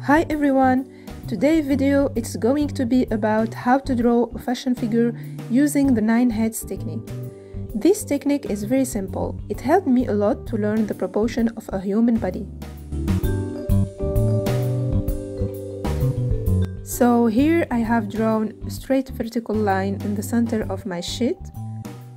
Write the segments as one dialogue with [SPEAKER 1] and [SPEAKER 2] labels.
[SPEAKER 1] Hi everyone! Today's video it's going to be about how to draw a fashion figure using the 9 heads technique. This technique is very simple. It helped me a lot to learn the proportion of a human body. So here I have drawn a straight vertical line in the center of my sheet,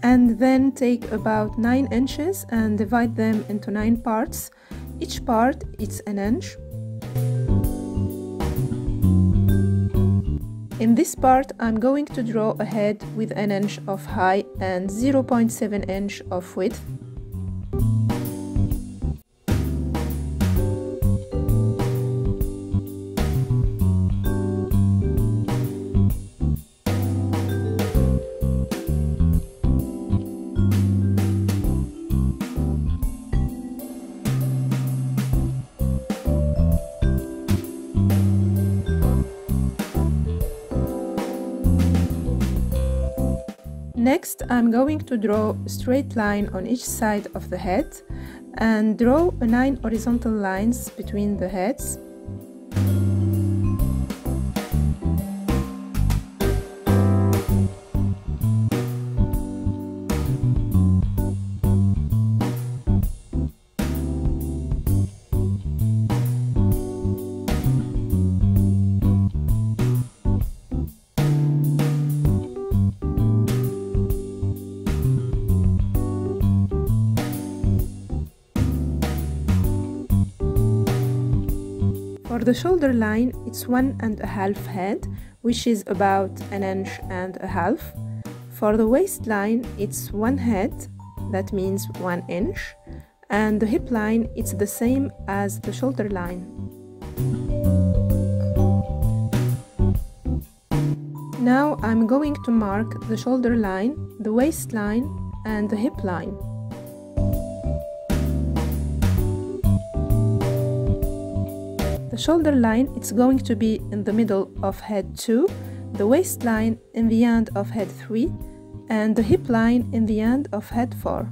[SPEAKER 1] and then take about 9 inches and divide them into 9 parts. Each part is an inch. In this part, I'm going to draw a head with an inch of height and 0.7 inch of width. Next, I'm going to draw a straight line on each side of the head and draw 9 horizontal lines between the heads. For the shoulder line, it's 1.5 head, which is about an inch and a half. For the waistline, it's 1 head, that means 1 inch, and the hip line, it's the same as the shoulder line. Now I'm going to mark the shoulder line, the waistline, and the hip line. The shoulder line it's going to be in the middle of head 2, the waistline in the end of head 3, and the hip line in the end of head 4.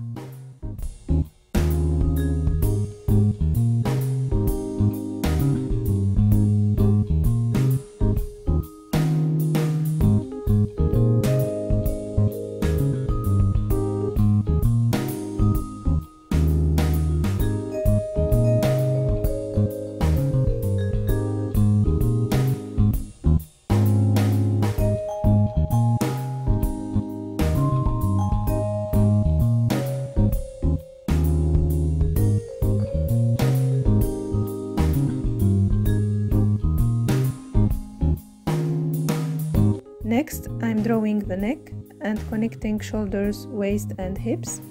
[SPEAKER 1] Next, I'm drawing the neck and connecting shoulders, waist and hips.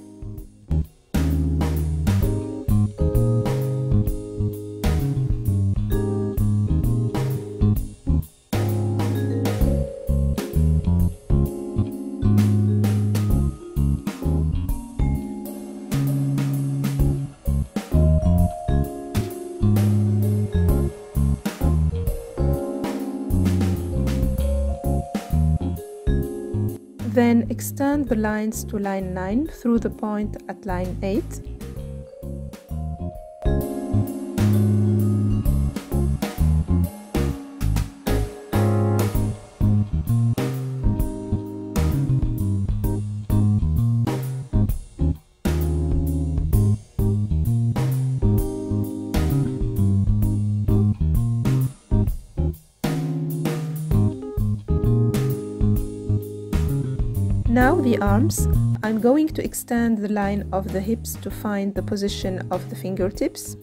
[SPEAKER 1] Then extend the lines to line 9 through the point at line 8. Now the arms, I'm going to extend the line of the hips to find the position of the fingertips.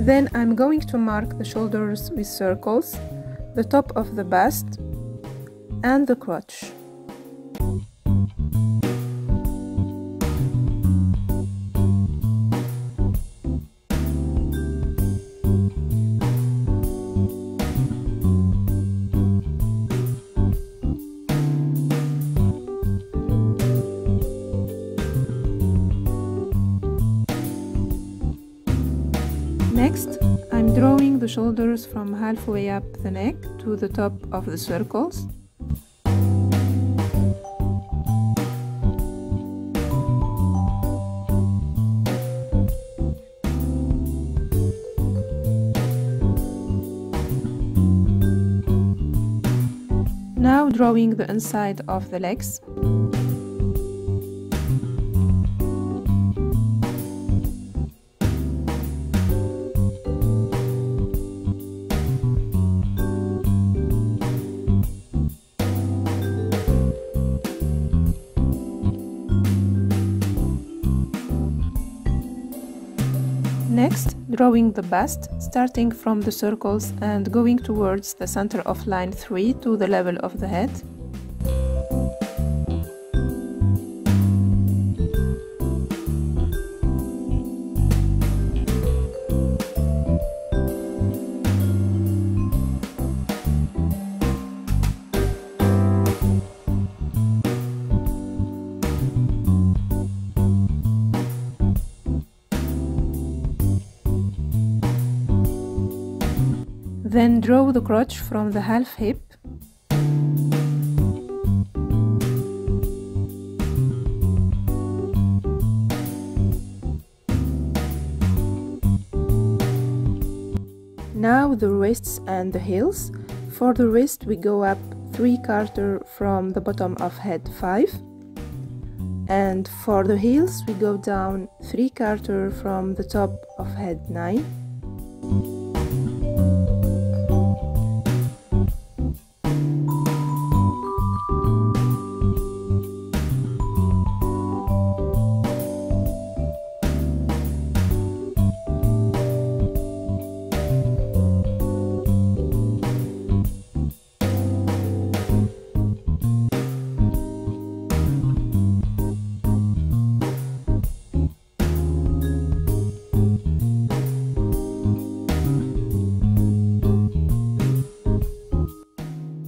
[SPEAKER 1] Then I'm going to mark the shoulders with circles, the top of the bust, and the crotch. Next, I'm drawing the shoulders from halfway up the neck to the top of the circles. Now drawing the inside of the legs. Next, drawing the bust, starting from the circles and going towards the center of line 3 to the level of the head. Then draw the crotch from the half hip. Now the wrists and the heels. For the wrist we go up 3/4 from the bottom of head 5. And for the heels we go down 3/4 from the top of head 9.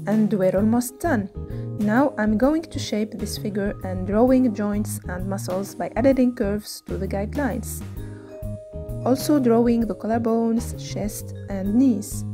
[SPEAKER 1] And we're almost done. Now I'm going to shape this figure and drawing joints and muscles by adding curves to the guidelines. Also drawing the collarbones, chest and knees.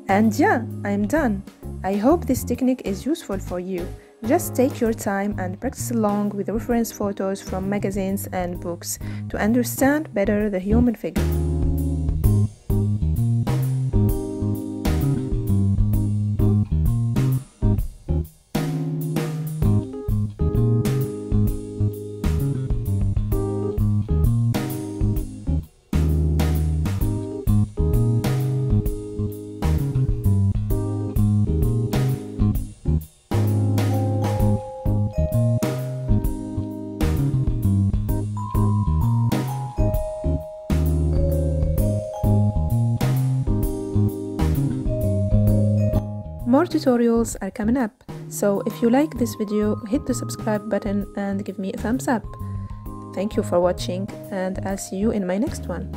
[SPEAKER 1] And yeah, I'm done. I hope this technique is useful for you. Just take your time and practice along with reference photos from magazines and books to understand better the human figure. More tutorials are coming up, so if you like this video, hit the subscribe button and give me a thumbs up. Thank you for watching, and I'll see you in my next one.